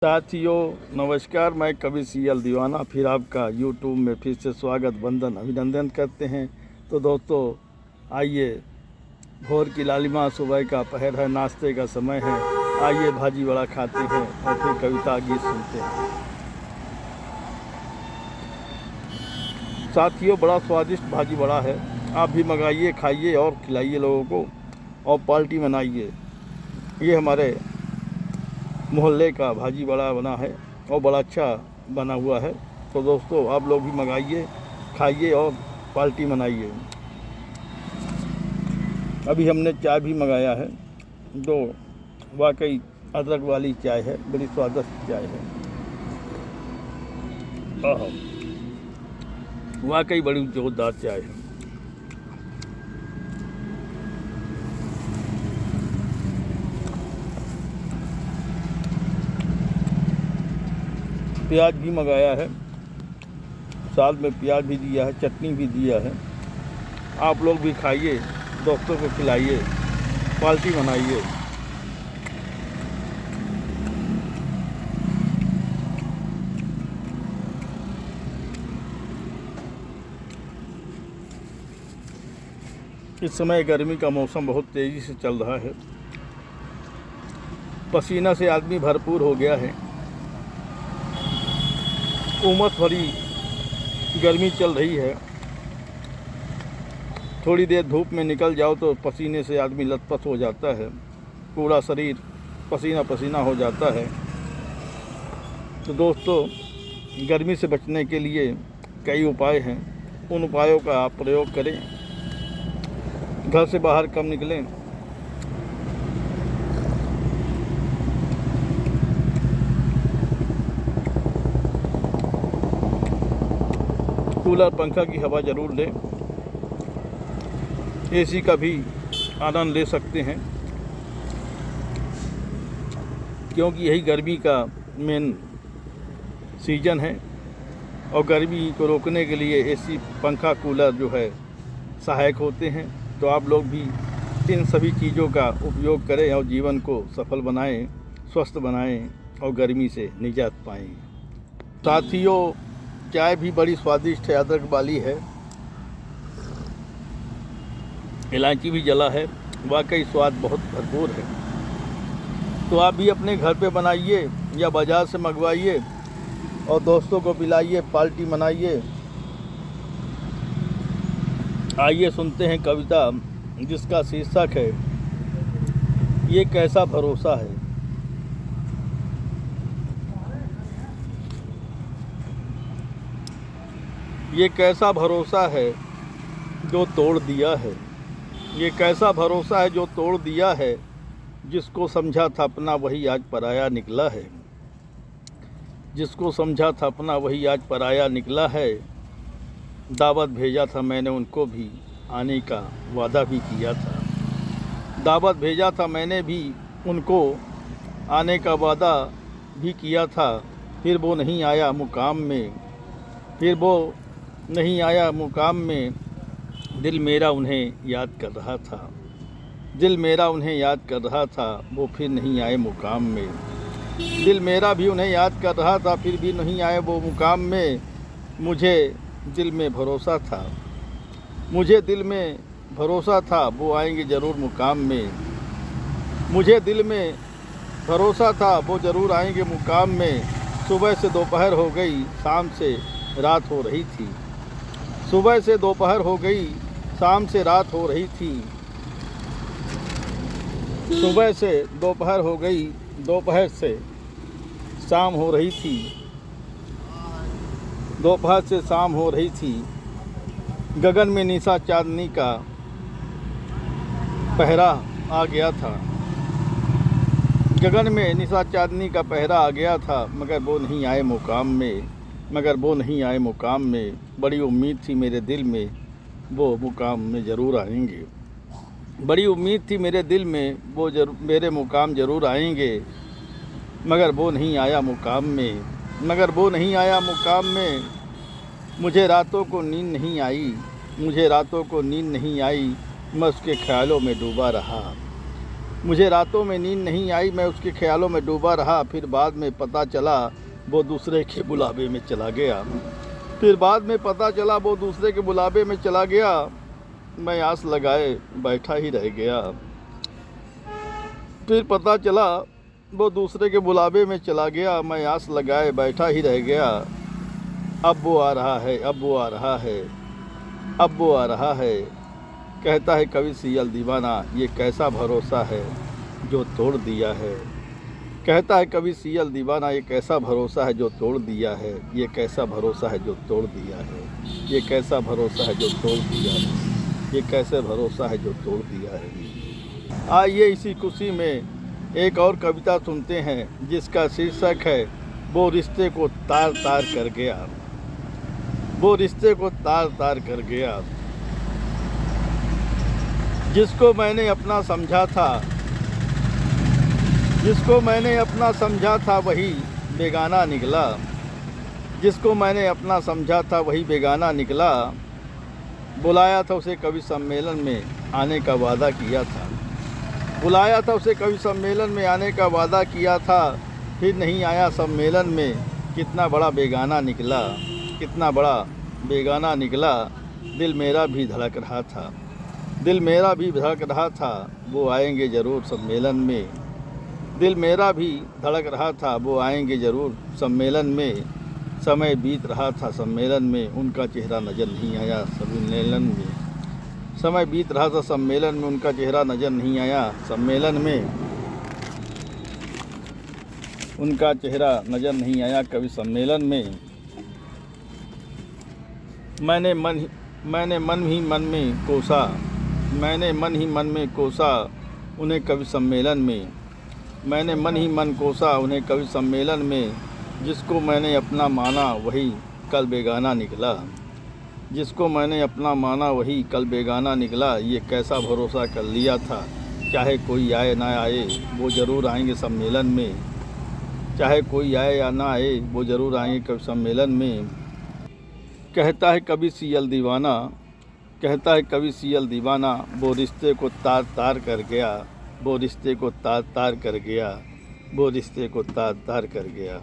साथियों नमस्कार, मैं कवि सीएल दीवाना फिर आपका यूट्यूब में फिर से स्वागत वंदन अभिनंदन करते हैं। तो दोस्तों आइए, भोर की लालिमा सुबह का पहर है, नाश्ते का समय है, आइए भाजी बड़ा खाते हैं और फिर कविता गीत सुनते हैं। साथियों बड़ा स्वादिष्ट भाजी बड़ा है, आप भी मंगाइए, खाइए और खिलाइए लोगों को और पार्टी मनाइए। ये हमारे मोहल्ले का भाजी बड़ा बना है और बड़ा अच्छा बना हुआ है। तो दोस्तों आप लोग भी मंगाइए, खाइए और पार्टी मनाइए। अभी हमने चाय भी मंगाया है, जो वाकई अदरक वाली चाय है, बड़ी स्वादिष्ट चाय है। वाकई बड़ी जोरदार चाय है। प्याज भी मंगाया है, साथ में प्याज भी दिया है, चटनी भी दिया है। आप लोग भी खाइए, दोस्तों को खिलाइए, पार्टी मनाइए। इस समय गर्मी का मौसम बहुत तेज़ी से चल रहा है, पसीना से आदमी भरपूर हो गया है। उमस भरी गर्मी चल रही है, थोड़ी देर धूप में निकल जाओ तो पसीने से आदमी लथपथ हो जाता है, पूरा शरीर पसीना पसीना हो जाता है। तो दोस्तों गर्मी से बचने के लिए कई उपाय हैं, उन उपायों का आप प्रयोग करें, घर से बाहर कम निकलें। कूलर पंखा की हवा ज़रूर लें, एसी का भी आनंद ले सकते हैं, क्योंकि यही गर्मी का मेन सीज़न है और गर्मी को रोकने के लिए एसी पंखा कूलर जो है सहायक होते हैं। तो आप लोग भी इन सभी चीज़ों का उपयोग करें और जीवन को सफल बनाएं, स्वस्थ बनाएं और गर्मी से निजात पाएं। साथियों चाय भी बड़ी स्वादिष्ट है, अदरक वाली है, इलायची भी जला है, वाकई स्वाद बहुत भरपूर है। तो आप भी अपने घर पे बनाइए या बाज़ार से मंगवाइए और दोस्तों को पिलाइए, पार्टी मनाइए। आइए सुनते हैं कविता जिसका शीर्षक है ये कैसा भरोसा है। ये कैसा भरोसा है जो तोड़ दिया है, ये कैसा भरोसा है जो तोड़ दिया है, जिसको समझा था अपना वही आज पराया निकला है, जिसको समझा था अपना वही आज पराया निकला है। दावत भेजा था मैंने उनको भी, आने का वादा भी किया था, दावत भेजा था मैंने भी उनको, आने का वादा भी किया था, फिर वो नहीं आया मुकाम में, फिर वो नहीं आया मुकाम में। दिल मेरा उन्हें याद कर रहा था, दिल मेरा उन्हें याद कर रहा था, वो फिर नहीं आए मुकाम में। दिल मेरा भी उन्हें याद कर रहा था, फिर भी नहीं आए वो मुकाम में। मुझे दिल में भरोसा था, मुझे दिल में भरोसा था, वो आएंगे ज़रूर मुकाम में। मुझे दिल में भरोसा था, वो ज़रूर आएंगे मुकाम में। सुबह से दोपहर हो गई, शाम से रात हो रही थी, सुबह से दोपहर हो गई, शाम से रात हो रही थी। सुबह से दोपहर हो गई, दोपहर से शाम हो रही थी, दोपहर से शाम हो रही थी। गगन में निशा चांदनी का पहरा आ गया था, गगन में निशा चांदनी का पहरा आ गया था, मगर वो नहीं आए मुकाम में, मगर वो नहीं आए मुकाम में। बड़ी उम्मीद थी मेरे दिल में, वो मुकाम में ज़रूर आएंगे, बड़ी उम्मीद थी मेरे दिल में, वो मेरे मुकाम ज़रूर आएंगे, मगर वो नहीं आया मुकाम में, मगर वो नहीं आया मुकाम में। मुझे रातों को नींद नहीं आई, मुझे रातों को नींद नहीं आई, मैं उसके ख्यालों में डूबा रहा, मुझे रातों में नींद नहीं आई, मैं उसके ख्यालों में डूबा रहा। फिर बाद में पता चला वो दूसरे के बुलावे में चला गया। फिर बाद में पता चला वो दूसरे के बुलावे में चला गया। मैं आस लगाए बैठा ही रह गया। फिर पता चला वो दूसरे के बुलावे में चला गया। मैं आस लगाए बैठा ही रह गया। अब वो आ रहा है, अब वो आ रहा है, अब वो आ रहा है। कहता है कवि सियल दीवाना, ये कैसा भरोसा है जो तोड़ दिया है। कहता है कवि सियल दीवाना, ये कैसा भरोसा है जो तोड़ दिया है। ये कैसा भरोसा है जो तोड़ दिया है। ये कैसा भरोसा है जो तोड़ दिया है। ये कैसे भरोसा है जो तोड़ दिया है। आइए इसी खुशी में एक और कविता सुनते हैं जिसका शीर्षक है वो रिश्ते को तार तार कर गया। वो रिश्ते को तार तार कर गया। जिसको मैंने अपना समझा था, जिसको मैंने अपना समझा था वही बेगाना निकला। जिसको मैंने अपना समझा था वही बेगाना निकला। बुलाया था उसे कवि सम्मेलन में आने का वादा किया था। बुलाया था उसे कवि सम्मेलन में आने का वादा किया था। फिर नहीं आया सम्मेलन में। कितना बड़ा बेगाना निकला, कितना बड़ा बेगाना निकला। दिल मेरा भी धड़क रहा था, दिल मेरा भी धड़क रहा था। वो आएंगे ज़रूर सम्मेलन में। दिल मेरा भी धड़क रहा था, वो आएंगे ज़रूर सम्मेलन में। समय बीत रहा था सम्मेलन में, उनका चेहरा नज़र नहीं आया सम्मेलन में। समय बीत रहा था सम्मेलन में, उनका चेहरा नज़र नहीं आया सम्मेलन में। उनका चेहरा नज़र नहीं आया कवि सम्मेलन में। मैंने मन ही मन में कोसा, मैंने मन ही मन में कोसा उन्हें कवि सम्मेलन में। मैंने मन ही मन कोसा उन्हें कवि सम्मेलन में। जिसको मैंने अपना माना वही कल बेगाना निकला। जिसको मैंने अपना माना वही कल बेगाना निकला। ये कैसा भरोसा कर लिया था, चाहे कोई आए ना आए वो ज़रूर आएंगे सम्मेलन में। चाहे कोई आए या ना आए वो ज़रूर आएंगे कवि सम्मेलन में। कहता है कवि सियल दीवाना, कहता है कवि सियल दीवाना, वो रिश्ते को तार तार कर गया। वो रिश्ते को तार तार कर गया। वो रिश्ते को तार तार कर गया।